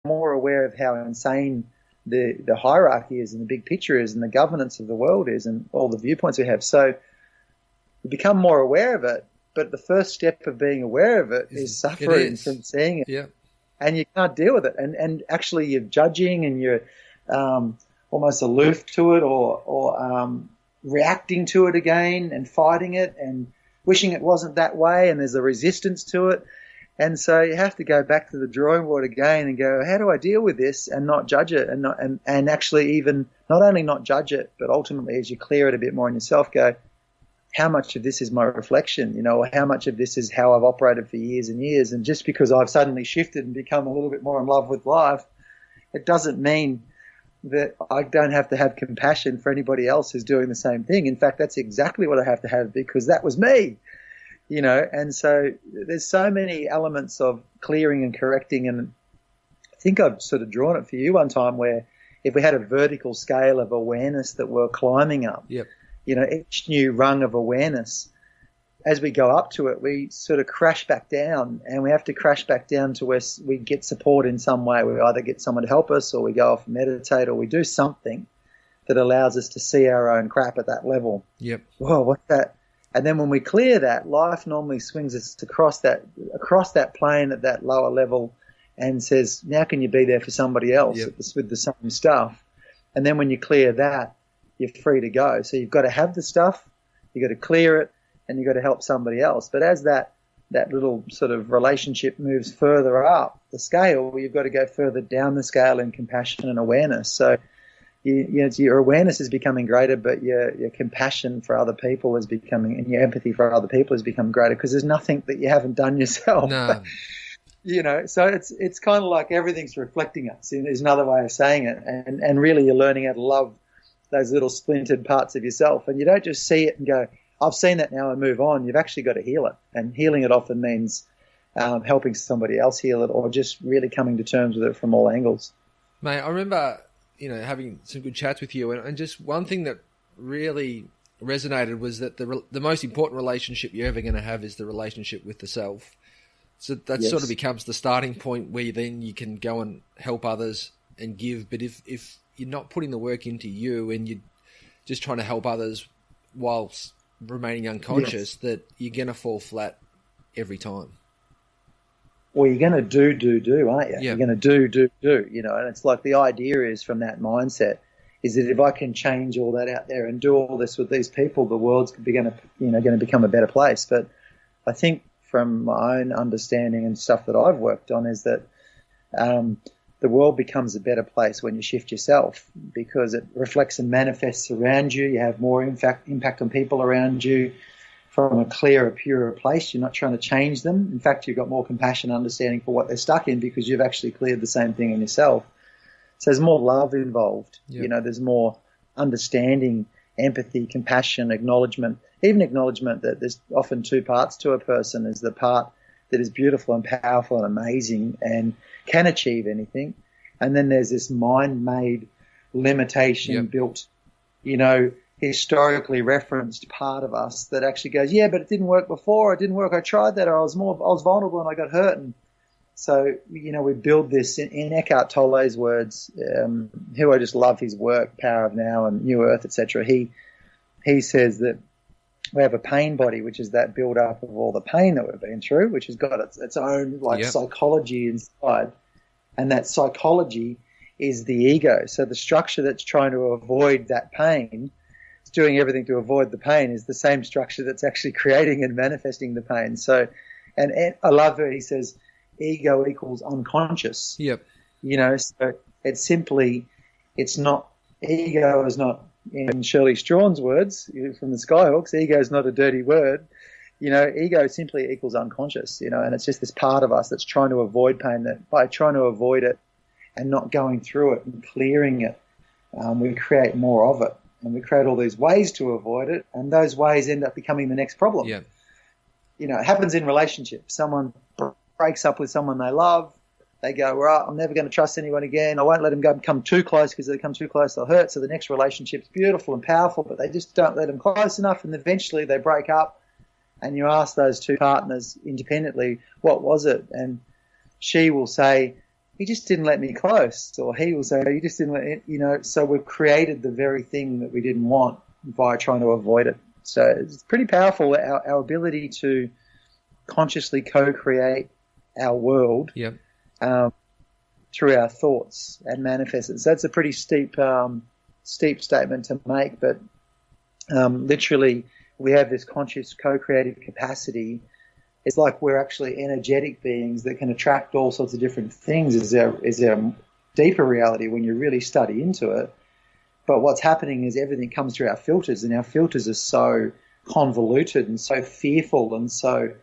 more aware of how insane the hierarchy is and the big picture is and the governance of the world is and all the viewpoints we have. So we become more aware of it, but the first step of being aware of it is suffering from seeing it. Yeah. And you can't deal with it. And actually you're judging and you're almost aloof to it or reacting to it again and fighting it and wishing it wasn't that way, and there's a resistance to it. And so you have to go back to the drawing board again and go, how do I deal with this and not judge it and actually even not only not judge it, but ultimately as you clear it a bit more in yourself, go, how much of this is my reflection, or how much of this is how I've operated for years and years. And just because I've suddenly shifted and become a little bit more in love with life, it doesn't mean that I don't have to have compassion for anybody else who's doing the same thing. In fact, that's exactly what I have to have because that was me. And so there's so many elements of clearing and correcting. And I think I've sort of drawn it for you one time where if we had a vertical scale of awareness that we're climbing up, yep. Each new rung of awareness, as we go up to it, we sort of crash back down, and we have to crash back down to where we get support in some way. We either get someone to help us or we go off and meditate or we do something that allows us to see our own crap at that level. Yep. Whoa, what's that? And then when we clear that, life normally swings us across that plane at that lower level and says, now can you be there for somebody else yep. with the same stuff? And then when you clear that, you're free to go. So you've got to have the stuff, you've got to clear it, and you've got to help somebody else. But as that little sort of relationship moves further up the scale, you've got to go further down the scale in compassion and awareness. So your awareness is becoming greater, but your compassion for other people is becoming, and your empathy for other people has become greater because there's nothing that you haven't done yourself. No. So it's kind of like everything's reflecting us. There's another way of saying it, and really you're learning how to love those little splintered parts of yourself, and you don't just see it and go, I've seen that now and move on. You've actually got to heal it, and healing it often means helping somebody else heal it or just really coming to terms with it from all angles. Mate, I remember having some good chats with you, and just one thing that really resonated was that the most important relationship you're ever going to have is the relationship with the self. So that Yes. sort of becomes the starting point where then you can go and help others and give. But if you're not putting the work into you and you're just trying to help others whilst remaining unconscious, yes. that you're going to fall flat every time. Well, you're going to do, aren't you? Yeah. You're going to do, and it's like the idea is from that mindset is that if I can change all that out there and do all this with these people, the world's going to become a better place. But I think from my own understanding and stuff that I've worked on is that the world becomes a better place when you shift yourself because it reflects and manifests around you. You have more impact on people around you from a clearer, purer place. You're not trying to change them. In fact, you've got more compassion and understanding for what they're stuck in because you've actually cleared the same thing in yourself. So there's more love involved. Yeah. There's more understanding, empathy, compassion, acknowledgement, even acknowledgement that there's often two parts to a person. There's the part that is beautiful and powerful and amazing and can achieve anything. And then there's this mind-made limitation yep. built, historically referenced part of us that actually goes, yeah, but it didn't work before. It didn't work. I tried that, or I was vulnerable and I got hurt. And so, we build this in Eckhart Tolle's words, who I just love his work, Power of Now and New Earth, etc. He says that we have a pain body, which is that build up of all the pain that we've been through, which has got its own yep. psychology inside. And that psychology is the ego. So the structure that's trying to avoid that pain, it's doing everything to avoid the pain, is the same structure that's actually creating and manifesting the pain. So, and I love it. He says, ego equals unconscious. Yep. So it's not, ego is not, in Shirley Strawn's words from the Skyhawks, ego is not a dirty word. Ego simply equals unconscious, and it's just this part of us that's trying to avoid pain, that by trying to avoid it and not going through it and clearing it, we create more of it. And we create all these ways to avoid it, and those ways end up becoming the next problem. Yeah. It happens in relationships. Someone breaks up with someone they love. They go, right, I'm never going to trust anyone again. I won't let them come too close because if they come too close, they'll hurt. So the next relationship's beautiful and powerful, but they just don't let them close enough, and eventually they break up. And you ask those two partners independently, what was it? And she will say, he just didn't let me close, or he will say, you just didn't let it, so we've created the very thing that we didn't want by trying to avoid it. So it's pretty powerful, our ability to consciously co-create our world through our thoughts and manifest it. So that's a pretty steep statement to make, but literally we have this conscious co-creative capacity. It's like we're actually energetic beings that can attract all sorts of different things is our deeper reality when you really study into it. But what's happening is everything comes through our filters, and our filters are so convoluted and so fearful and so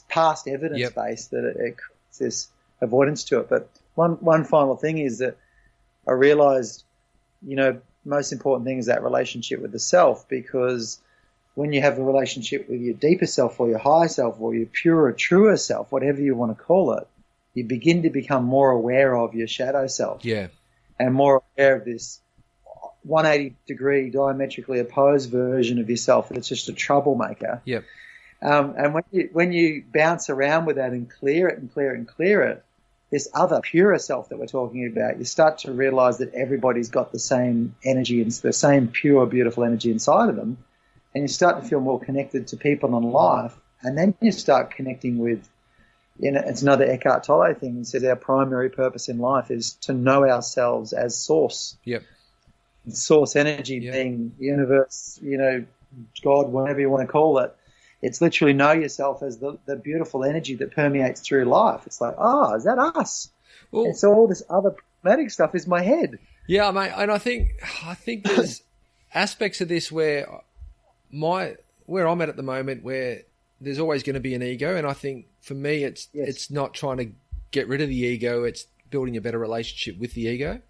past evidence-based that it creates this avoidance to it. But one final thing is that I realized, most important thing is that relationship with the self, because when you have a relationship with your deeper self or your higher self or your purer, truer self, whatever you want to call it, you begin to become more aware of your shadow self. Yeah. And more aware of this 180-degree diametrically opposed version of yourself that's just a troublemaker. Yep. And when you bounce around with that and clear it and clear it and clear it, this other purer self that we're talking about, you start to realize that everybody's got the same energy and the same pure, beautiful energy inside of them. And you start to feel more connected to people and life. And then you start connecting with, it's another Eckhart Tolle thing. He says our primary purpose in life is to know ourselves as source. Yep. Source energy being universe, God, whatever you want to call it. It's literally know yourself as the beautiful energy that permeates through life. It's like, is that us? Well, and so all this other problematic stuff is my head. Yeah, mate. And I think there's aspects of this where I'm at the moment, where there's always going to be an ego, and I think for me it's not trying to get rid of the ego, it's building a better relationship with the ego,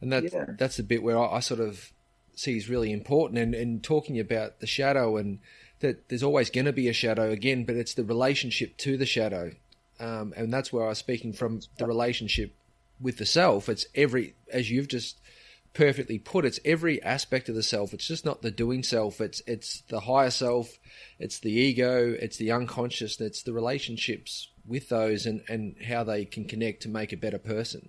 and that's the bit where I sort of see is really important, and talking about the shadow, and that there's always going to be a shadow again, but it's the relationship to the shadow, and that's where I was speaking from, the relationship with the self. It's as you've just perfectly put, it's every aspect of the self. It's just not the doing self. It's the higher self. It's the ego. It's the unconscious. It's the relationships with those and how they can connect to make a better person.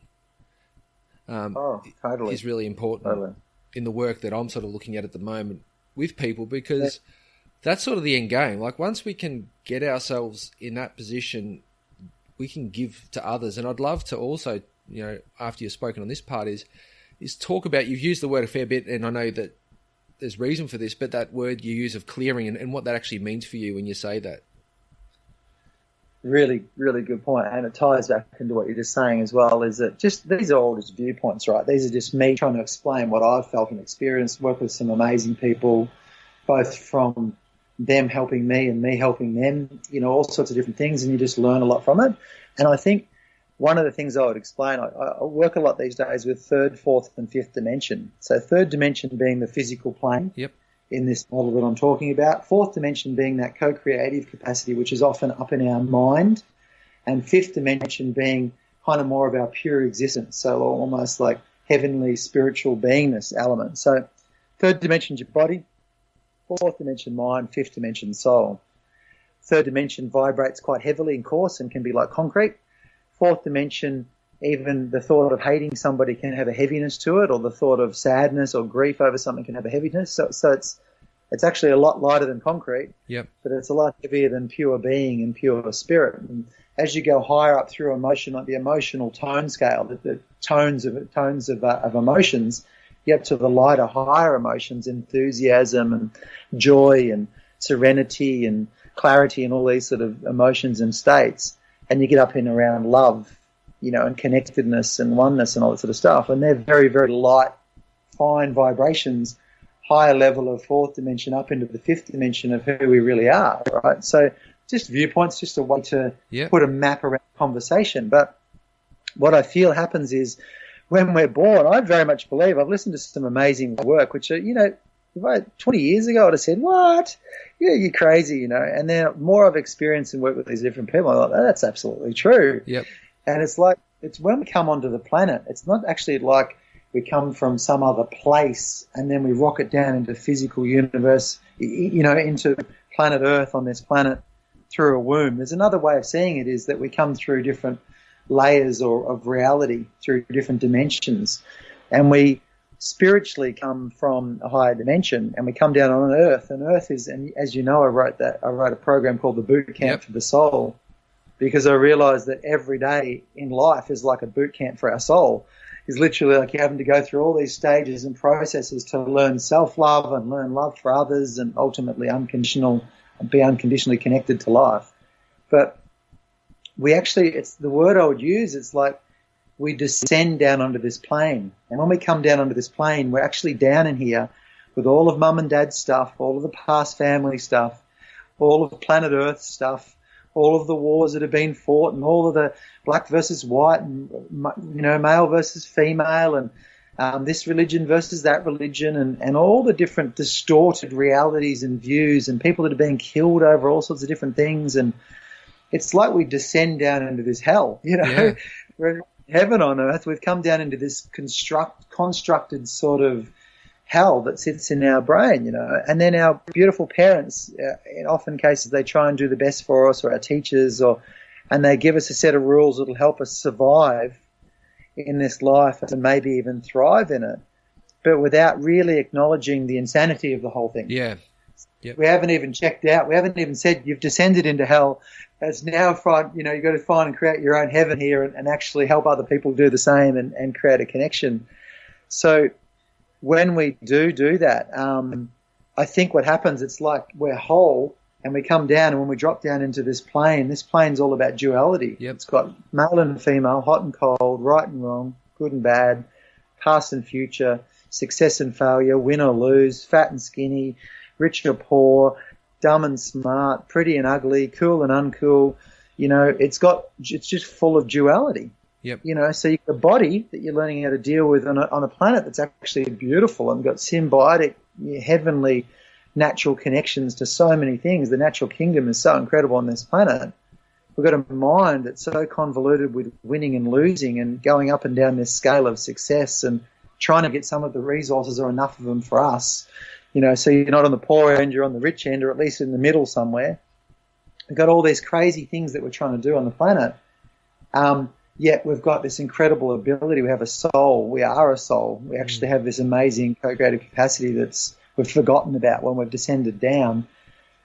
Totally. Is really important in the work that I'm sort of looking at the moment with people, because that's sort of the end game. Like once we can get ourselves in that position, we can give to others. And I'd love to also, after you've spoken on this part, is talk about, you've used the word a fair bit, and I know that there's reason for this, but that word you use of clearing and what that actually means for you when you say that. Really, really good point. And it ties back into what you're just saying as well, is that these are all just viewpoints, right? These are just me trying to explain what I've felt and experienced, work with some amazing people, both from them helping me and me helping them, all sorts of different things, and you just learn a lot from it. And I think one of the things I would explain, I work a lot these days with third, fourth, and fifth dimension. So third dimension being the physical plane in this model that I'm talking about. Fourth dimension being that co-creative capacity, which is often up in our mind. And fifth dimension being kind of more of our pure existence, so almost like heavenly spiritual beingness element. So third dimension is your body, fourth dimension mind, fifth dimension soul. Third dimension vibrates quite heavily and coarse and can be like concrete. Fourth dimension, even the thought of hating somebody can have a heaviness to it, or the thought of sadness or grief over something can have a heaviness. So it's actually a lot lighter than concrete, but it's a lot heavier than pure being and pure spirit. And as you go higher up through emotion, like the emotional tone scale, the tones of emotions, you get to the lighter, higher emotions, enthusiasm and joy and serenity and clarity and all these sort of emotions and states. And you get up in around love, and connectedness and oneness and all that sort of stuff. And they're very, very light, fine vibrations, higher level of fourth dimension up into the fifth dimension of who we really are, right? So just viewpoints, just a way to put a map around conversation. But what I feel happens is when we're born, I very much believe, I've listened to some amazing work, which are, 20 years ago I'd have said, what? Yeah, you're crazy, And then more I've experienced and worked with these different people, I'm like, oh, that's absolutely true. Yep. And it's when we come onto the planet, it's not actually like we come from some other place and then we rocket down into physical universe, into planet Earth on this planet through a womb. There's another way of seeing it, is that we come through different layers of reality through different dimensions. And we spiritually come from a higher dimension, and we come down on Earth. And Earth is, and as you know, I wrote a program called the Boot Camp for the Soul, because I realized that every day in life is like a boot camp for our soul. Is literally like you're having to go through all these stages and processes to learn self-love and learn love for others, and ultimately be unconditionally connected to life. But it's the word I would use, it's like we descend down onto this plane. And when we come down onto this plane, we're actually down in here with all of mum and dad's stuff, all of the past family stuff, all of the planet Earth stuff, all of the wars that have been fought, and all of the black versus white, and male versus female, and this religion versus that religion, and all the different distorted realities and views, and people that are being killed over all sorts of different things. And it's like we descend down into this hell, Yeah. We're in heaven on earth. We've come down into this constructed sort of hell that sits in our brain, and then our beautiful parents, in often cases, they try and do the best for us, or our teachers, and they give us a set of rules that will help us survive in this life and maybe even thrive in it, but without really acknowledging the insanity of the whole thing. Yeah. Yep. We haven't even checked out. We haven't even said you've descended into hell. It's now you've got to find and create your own heaven here, and actually help other people do the same, and create a connection. So when we do that, I think what happens, it's like we're whole, and we come down, and when we drop down into this plane's all about duality. Yep. It's got male and female, hot and cold, right and wrong, good and bad, past and future, success and failure, win or lose, fat and skinny, rich or poor, dumb and smart, pretty and ugly, cool and uncool. It's just full of duality. Yep. So you've got a body that you're learning how to deal with on a planet that's actually beautiful and got symbiotic, heavenly, natural connections to so many things. The natural kingdom is so incredible on this planet. We've got a mind that's so convoluted with winning and losing, and going up and down this scale of success, and trying to get some of the resources, or enough of them for us. So you're not on the poor end, you're on the rich end, or at least in the middle somewhere. We've got all these crazy things that we're trying to do on the planet. Yet we've got this incredible ability. We have a soul. We are a soul. We actually have this amazing co-creative capacity that's we've forgotten about when we've descended down.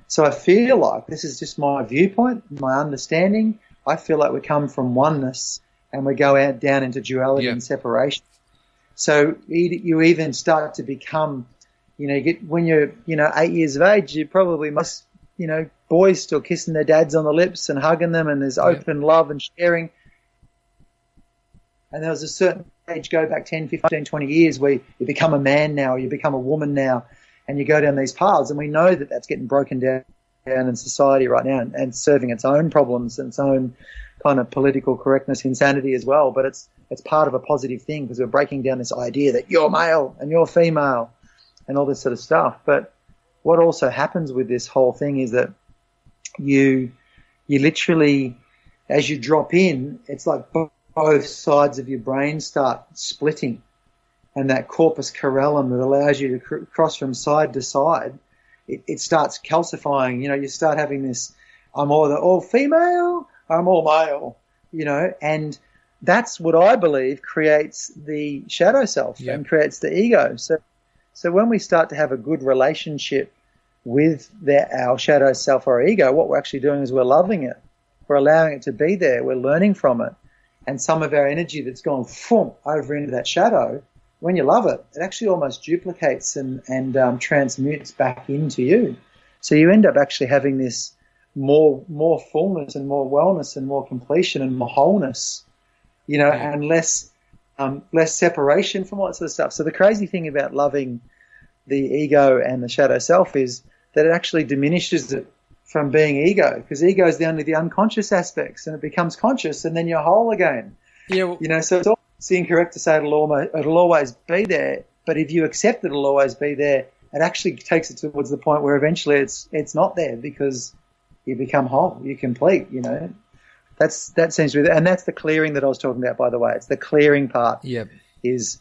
So I feel like, this is just my viewpoint, my understanding, I feel like we come from oneness and we go out down into duality and separation. So you even start to become, when you're 8 years of age, you probably must, boys still kissing their dads on the lips and hugging them, and there's open love and sharing. And there was a certain age, go back 10, 15, 20 years, where you become a man now, or you become a woman now, and you go down these paths. And we know that that's getting broken down in society right now, and serving its own problems and its own kind of political correctness, insanity as well. But it's part of a positive thing, because we're breaking down this idea that you're male and you're female and all this sort of stuff. But what also happens with this whole thing is that you literally, as you drop in, it's like both sides of your brain start splitting, and that corpus callosum that allows you to cross from side to side, it starts calcifying. You start having this, I'm all female, I'm all male, and that's what I believe creates the shadow self and creates the ego. So when we start to have a good relationship with our shadow self or ego, what we're actually doing is we're loving it. We're allowing it to be there. We're learning from it. And some of our energy that's gone over into that shadow, when you love it, it actually almost duplicates and transmutes back into you. So you end up actually having this more fullness and more wellness and more completion and more wholeness, and less separation from all that sort of stuff. So the crazy thing about loving the ego and the shadow self is that it actually diminishes it from being ego, because ego is only the unconscious aspects, and it becomes conscious, and then you're whole again. Yeah, so it's always incorrect to say it'll always be there, but if you accept that it'll always be there, it actually takes it towards the point where eventually it's not there, because you become whole, you're complete. That seems to be, and that's the clearing that I was talking about, by the way. It's the clearing part. Yep. Is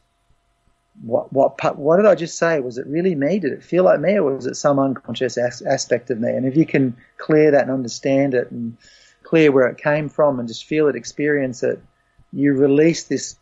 what did I just say? Was it really me? Did it feel like me, or was it some unconscious aspect of me? And if you can clear that and understand it and clear where it came from and just feel it, experience it, you release this